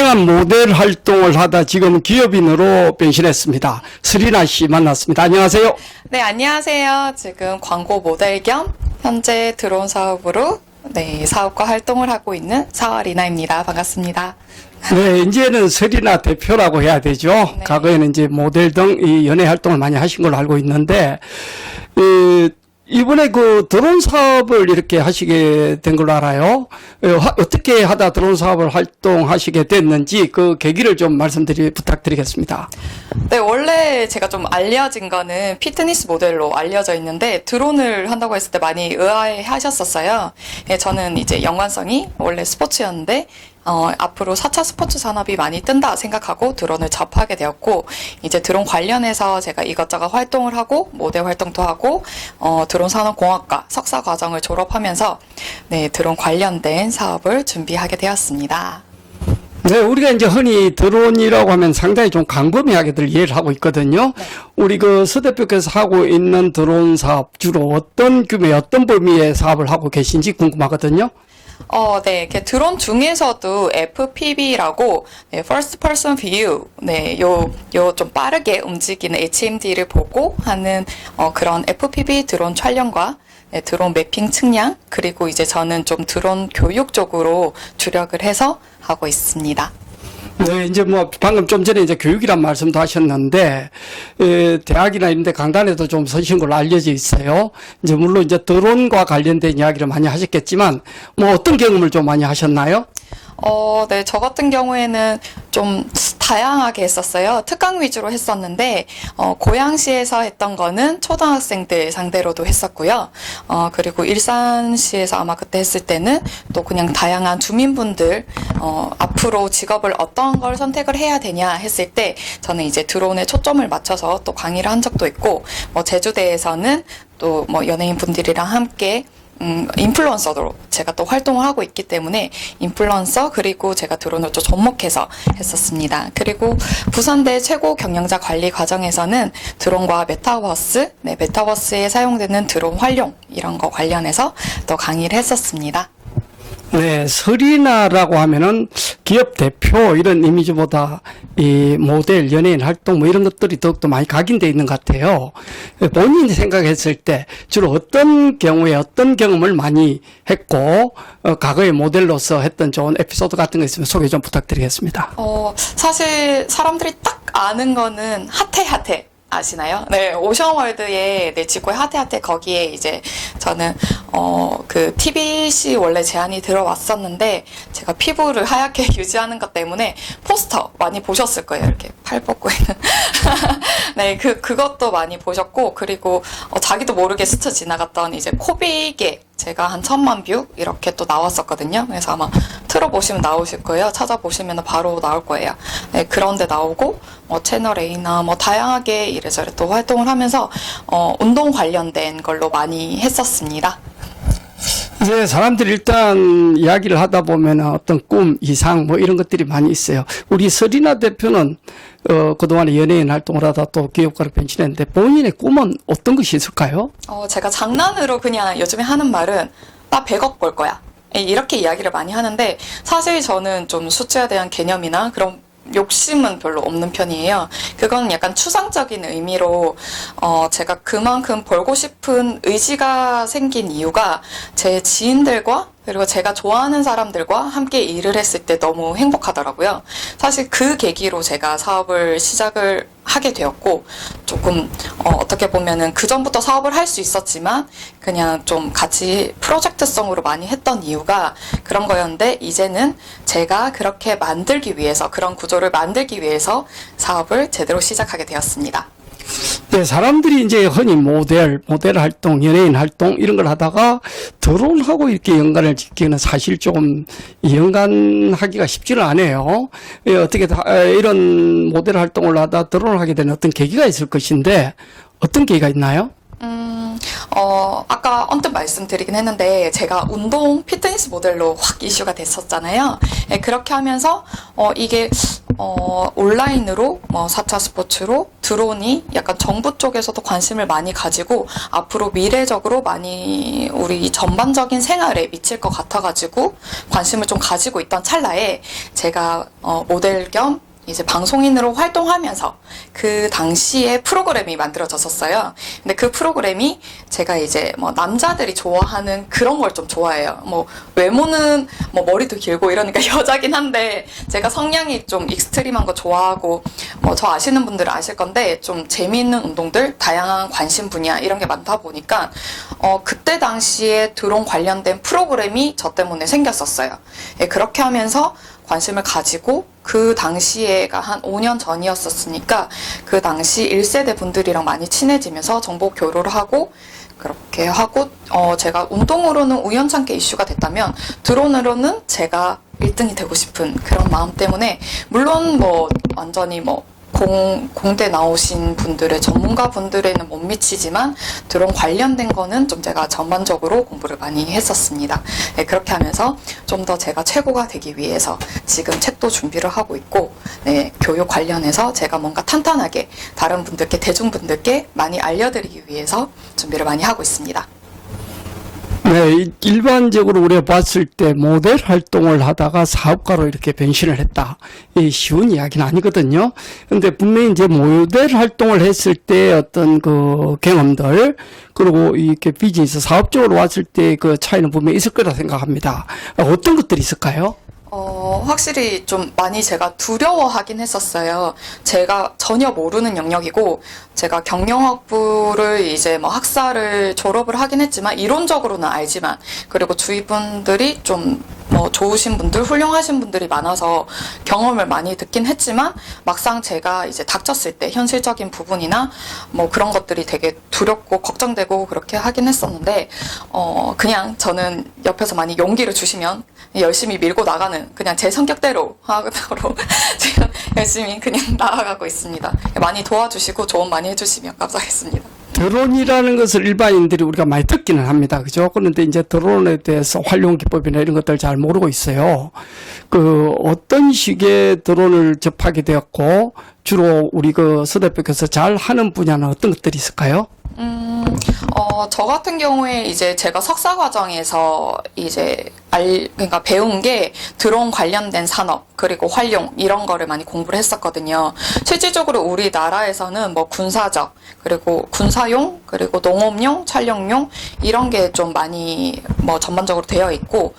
다양한 모델 활동을 하다 지금 기업인으로 변신했습니다. 서리나 씨 만났습니다. 안녕하세요. 네, 안녕하세요. 지금 광고 모델 겸 현재 드론 사업으로 사업과 활동을 하고 있는 사와리나입니다. 반갑습니다. 네, 이제는 서리나 대표라고 해야 되죠. 네. 과거에는 이제 모델 등 이 연예 활동을 많이 하신 걸로 알고 있는데, 이번에 그 드론 사업을 이렇게 하시게 된 걸로 알아요. 어떻게 하다 드론 사업을 활동하시게 됐는지 그 계기를 좀 부탁드리겠습니다. 네, 원래 제가 좀 알려진 거는 피트니스 모델로 알려져 있는데 드론을 한다고 했을 때 많이 의아해 하셨었어요. 예, 저는 이제 연관성이 원래 스포츠였는데 앞으로 4차 스포츠 산업이 많이 뜬다 생각하고 드론을 접하게 되었고, 이제 드론 관련해서 제가 이것저것 활동을 하고, 모델 활동도 하고, 드론 산업공학과 석사 과정을 졸업하면서, 드론 관련된 사업을 준비하게 되었습니다. 네, 우리가 이제 흔히 드론이라고 하면 상당히 좀 광범위하게들 이해를 하고 있거든요. 네. 우리 그 서 대표께서 하고 있는 드론 사업 주로 어떤 규모의 어떤 범위의 사업을 하고 계신지 궁금하거든요. 네, 이렇게 드론 중에서도 FPV라고, First Person View, 요 좀 빠르게 움직이는 HMD를 보고 하는, 그런 FPV 드론 촬영과, 드론 매핑 측량, 그리고 이제 저는 좀 드론 교육 쪽으로 주력을 해서 하고 있습니다. 네, 이제 뭐 방금 좀 전에 이제 교육이란 말씀도 하셨는데, 대학이나 이런 데 강단에도 좀 서신 걸로 알려져 있어요. 이제 물론 이제 드론과 관련된 이야기를 많이 하셨겠지만, 뭐 어떤 경험을 좀 많이 하셨나요? 네, 저 같은 경우에는 좀 다양하게 했었어요. 특강 위주로 했었는데, 고양시에서 했던 거는 초등학생들 상대로도 했었고요. 그리고 일산시에서 아마 그때 했을 때는 또 그냥 다양한 주민분들, 앞으로 직업을 어떤 걸 선택을 해야 되냐 했을 때, 저는 이제 드론에 초점을 맞춰서 또 강의를 한 적도 있고, 제주대에서는 또 연예인 분들이랑 함께 인플루언서로 제가 또 활동을 하고 있기 때문에 인플루언서 그리고 제가 드론을 좀 접목해서 했었습니다. 그리고 부산대 최고 경영자 관리 과정에서는 드론과 메타버스, 메타버스에 사용되는 드론 활용 이런 거 관련해서 또 강의를 했었습니다. 네, 서리나라고 하면은 기업 대표 이런 이미지보다 이 모델, 연예인 활동 뭐 이런 것들이 더욱더 많이 각인되어 있는 것 같아요. 본인이 생각했을 때 주로 어떤 경우에 어떤 경험을 많이 했고, 과거에 모델로서 했던 좋은 에피소드 같은 거 있으면 소개 좀 부탁드리겠습니다. 사실 사람들이 딱 아는 거는 핫해. 아시나요? 네, 오션월드의 지코의 핫해 거기에 이제 저는 그 TBC 원래 제안이 들어왔었는데 제가 피부를 하얗게 유지하는 것 때문에 포스터 많이 보셨을 거예요. 이렇게 팔 뻗고 있는. 네, 그것도 많이 보셨고, 그리고 자기도 모르게 스쳐 지나갔던 이제 코빅에 제가 한 1000만 뷰 이렇게 또 나왔었거든요. 그래서 아마 틀어보시면 나오실 거예요. 찾아보시면 바로 나올 거예요. 네, 그런데 나오고 채널 A나 다양하게 이래저래 또 활동을 하면서 운동 관련된 걸로 많이 했었습니다. 네, 사람들이 일단 이야기를 하다 보면 어떤 꿈, 이상 뭐 이런 것들이 많이 있어요. 우리 서리나 대표는 그동안에 연예인 활동을 하다 또 기업가로 변신했는데 본인의 꿈은 어떤 것이 있을까요? 제가 장난으로 그냥 요즘에 하는 말은 나 100억 벌 거야. 이렇게 이야기를 많이 하는데 사실 저는 좀 숫자에 대한 개념이나 그런 욕심은 별로 없는 편이에요. 그건 약간 추상적인 의미로 제가 그만큼 벌고 싶은 의지가 생긴 이유가 제 지인들과 그리고 제가 좋아하는 사람들과 함께 일을 했을 때 너무 행복하더라고요. 사실 그 계기로 제가 사업을 시작을 하게 되었고, 조금 어떻게 보면은 그 전부터 사업을 할 수 있었지만 그냥 좀 같이 프로젝트성으로 많이 했던 이유가 그런 거였는데, 이제는 제가 그렇게 만들기 위해서, 그런 구조를 만들기 위해서 사업을 제대로 시작하게 되었습니다. 네, 사람들이 이제 흔히 모델 활동, 연예인 활동 이런 걸 하다가 드론하고 이렇게 연관을 짓기는 사실 조금 연관하기가 쉽지는 않아요. 어떻게 이런 모델 활동을 하다 드론을 하게 되는 어떤 계기가 있을 것인데 어떤 계기가 있나요? 아까 언뜻 말씀드리긴 했는데, 제가 운동 피트니스 모델로 확 이슈가 됐었잖아요. 예, 그렇게 하면서, 이게, 온라인으로, 4차 스포츠로 드론이 약간 정부 쪽에서도 관심을 많이 가지고, 앞으로 미래적으로 많이 우리 전반적인 생활에 미칠 것 같아가지고, 관심을 좀 가지고 있던 찰나에, 제가, 모델 겸 이제 방송인으로 활동하면서 그 당시에 프로그램이 만들어졌었어요. 근데 그 프로그램이 제가 이제 남자들이 좋아하는 그런 걸 좀 좋아해요. 외모는 머리도 길고 이러니까 여자긴 한데 제가 성향이 좀 익스트림한 거 좋아하고 저 아시는 분들은 아실 건데 좀 재미있는 운동들, 다양한 관심 분야 이런 게 많다 보니까 그때 당시에 드론 관련된 프로그램이 저 때문에 생겼었어요. 예, 그렇게 하면서 관심을 가지고 그 당시에가 한 5년 전이었었으니까 그 당시 1세대 분들이랑 많이 친해지면서 정보 교류를 하고 그렇게 하고 제가 운동으로는 우연찮게 이슈가 됐다면 드론으로는 제가 1등이 되고 싶은 그런 마음 때문에 물론 완전히 공대 나오신 분들의 전문가 분들에는 못 미치지만 드론 관련된 거는 좀 제가 전반적으로 공부를 많이 했었습니다. 네, 그렇게 하면서 좀 더 제가 최고가 되기 위해서 지금 책도 준비를 하고 있고 네, 교육 관련해서 제가 뭔가 탄탄하게 다른 분들께 대중분들께 많이 알려드리기 위해서 준비를 많이 하고 있습니다. 네, 일반적으로 우리가 봤을 때 모델 활동을 하다가 사업가로 이렇게 변신을 했다. 이 쉬운 이야기는 아니거든요. 근데 분명히 이제 모델 활동을 했을 때 어떤 그 경험들, 그리고 이렇게 비즈니스 사업적으로 왔을 때 그 차이는 분명히 있을 거라 생각합니다. 어떤 것들이 있을까요? 확실히 좀 많이 제가 두려워하긴 했었어요. 제가 전혀 모르는 영역이고, 제가 경영학부를 이제 학사를 졸업을 하긴 했지만, 이론적으로는 알지만, 그리고 주위 분들이 좀 좋으신 분들, 훌륭하신 분들이 많아서 경험을 많이 듣긴 했지만, 막상 제가 이제 닥쳤을 때 현실적인 부분이나 그런 것들이 되게 두렵고 걱정되고 그렇게 하긴 했었는데, 그냥 저는 옆에서 많이 용기를 주시면 열심히 밀고 나가는 그냥 제 성격대로 하도록 지금 열심히 그냥 나아가고 있습니다. 많이 도와주시고 조언 많이 해주시면 감사하겠습니다. 드론이라는 것을 일반인들이 우리가 많이 듣기는 합니다. 그죠? 그런데 이제 드론에 대해서 활용 기법이나 이런 것들 잘 모르고 있어요. 어떤 식의 드론을 접하게 되었고, 주로 우리 서 대표께서 잘 하는 분야는 어떤 것들이 있을까요? 저 같은 경우에 이제 제가 석사 과정에서 이제 그러니까 배운 게 드론 관련된 산업, 그리고 활용, 이런 거를 많이 공부를 했었거든요. 실질적으로 우리나라에서는 군사적, 그리고 군사용, 그리고 농업용, 촬영용, 이런 게 좀 많이 전반적으로 되어 있고,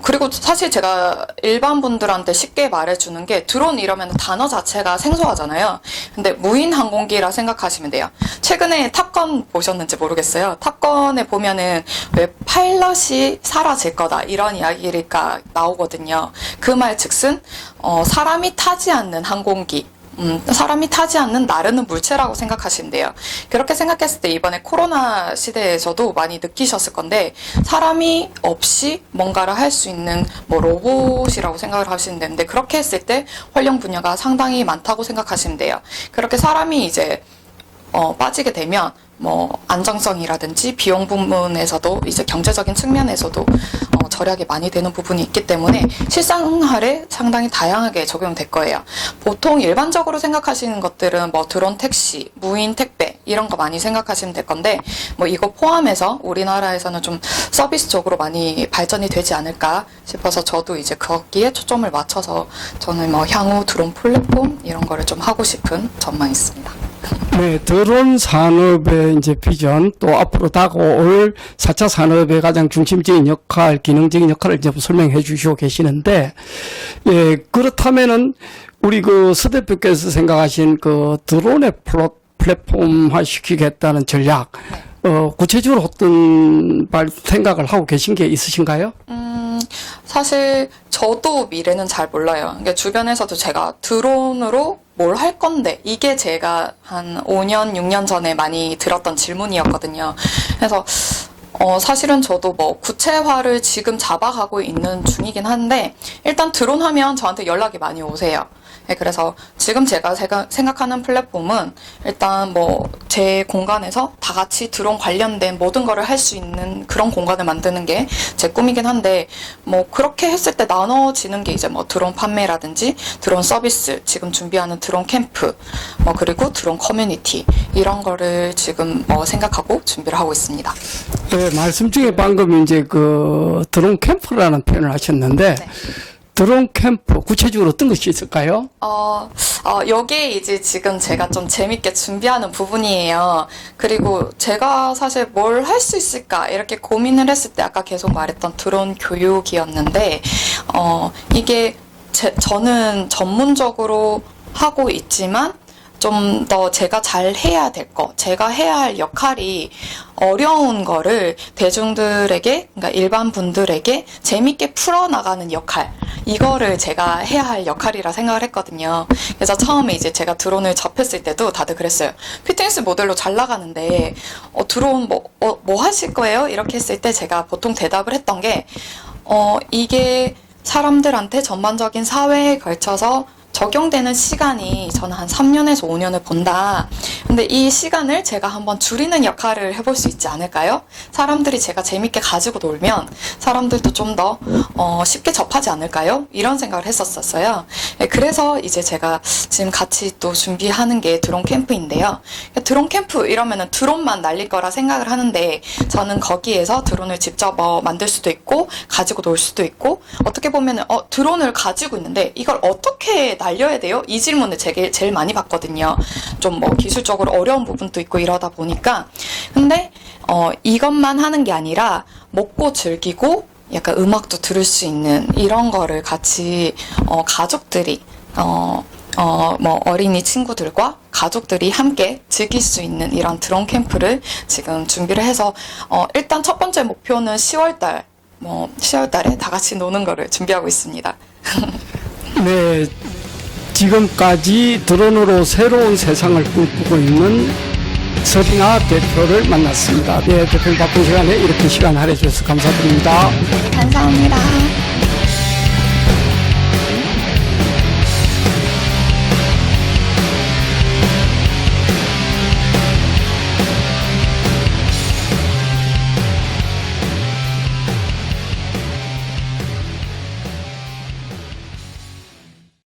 그리고 사실 제가 일반 분들한테 쉽게 말해주는 게 드론 이러면 단어 자체가 생소하잖아요. 근데 무인 항공기라 생각하시면 돼요. 최근에 탑건 보셨는지 모르겠어요. 탑건에 보면은 왜 파일럿이 사라질 거다 이런 이야기가 나오거든요. 그 말 즉슨 사람이 타지 않는 항공기, 사람이 타지 않는 나르는 물체라고 생각하시면 돼요. 그렇게 생각했을 때 이번에 코로나 시대에서도 많이 느끼셨을 건데 사람이 없이 뭔가를 할 수 있는 로봇이라고 생각을 하시면 되는데 그렇게 했을 때 활용 분야가 상당히 많다고 생각하시면 돼요. 그렇게 사람이 이제 빠지게 되면 안정성이라든지 비용 부분에서도 이제 경제적인 측면에서도 절약이 많이 되는 부분이 있기 때문에 실생활에 상당히 다양하게 적용될 거예요. 보통 일반적으로 생각하시는 것들은 드론 택시, 무인 택배 이런 거 많이 생각하시면 될 건데 이거 포함해서 우리나라에서는 좀 서비스적으로 많이 발전이 되지 않을까 싶어서 저도 이제 거기에 초점을 맞춰서 저는 향후 드론 플랫폼 이런 거를 좀 하고 싶은 전망이 있습니다. 네, 드론 산업의 이제 비전, 또 앞으로 다가올 4차 산업의 가장 중심적인 역할, 기능적인 역할을 이제 설명해 주시고 계시는데, 예, 그렇다면은, 우리 서 대표께서 생각하신 드론의 플랫폼화 시키겠다는 전략, 구체적으로 어떤 생각을 하고 계신 게 있으신가요? 사실 저도 미래는 잘 몰라요. 그러니까 주변에서도 제가 드론으로 뭘 할 건데 이게 제가 한 5년, 6년 전에 많이 들었던 질문이었거든요. 그래서 사실은 저도 구체화를 지금 잡아가고 있는 중이긴 한데 일단 드론 하면 저한테 연락이 많이 오세요. 네, 그래서 지금 제가 생각하는 플랫폼은 일단 뭐 제 공간에서 다 같이 드론 관련된 모든 거를 할 수 있는 그런 공간을 만드는 게 제 꿈이긴 한데, 뭐 그렇게 했을 때 나눠지는 게 이제 뭐 드론 판매라든지 드론 서비스, 지금 준비하는 드론 캠프, 뭐 그리고 드론 커뮤니티, 이런 거를 지금 생각하고 준비를 하고 있습니다. 네, 말씀 중에 방금 이제 그 드론 캠프라는 표현을 하셨는데, 네. 드론 캠프 구체적으로 어떤 것이 있을까요? 요게 이제 지금 제가 좀 재밌게 준비하는 부분이에요. 그리고 제가 사실 뭘 할 수 있을까 이렇게 고민을 했을 때 아까 계속 말했던 드론 교육이었는데, 이게 저는 전문적으로 하고 있지만 좀 더 제가 잘 해야 될 거, 제가 해야 할 역할이 어려운 거를 대중들에게, 그러니까 일반 분들에게 재밌게 풀어나가는 역할, 이거를 제가 해야 할 역할이라 생각을 했거든요. 그래서 처음에 이제 제가 드론을 접했을 때도 다들 그랬어요. 피트니스 모델로 잘 나가는데, 드론 뭐 하실 거예요? 이렇게 했을 때 제가 보통 대답을 했던 게, 이게 사람들한테 전반적인 사회에 걸쳐서 적용되는 시간이 저는 한 3년에서 5년을 본다. 근데 이 시간을 제가 한번 줄이는 역할을 해볼 수 있지 않을까요? 사람들이 제가 재밌게 가지고 놀면 사람들도 좀 더 쉽게 접하지 않을까요? 이런 생각을 했었어요. 그래서 이제 제가 지금 같이 또 준비하는 게 드론 캠프인데요. 드론 캠프 이러면은 드론만 날릴 거라 생각을 하는데, 저는 거기에서 드론을 직접 만들 수도 있고 가지고 놀 수도 있고, 어떻게 보면은 드론을 가지고 있는데 이걸 어떻게 날려야 돼요? 이 질문을 제일 많이 받거든요. 좀 기술적으로 어려운 부분도 있고 이러다 보니까. 근데 이것만 하는 게 아니라 먹고 즐기고 약간 음악도 들을 수 있는 이런 거를 같이 가족들이 어린이 친구들과 가족들이 함께 즐길 수 있는 이런 드론 캠프를 지금 준비를 해서 일단 첫 번째 목표는 10월달 10월달에 다 같이 노는 거를 준비하고 있습니다. 네, 지금까지 드론으로 새로운 세상을 꿈꾸고 있는 서리나 대표를 만났습니다. 네, 대표님 바쁜 시간에 이렇게 시간 할애주셔서 감사드립니다. 감사합니다.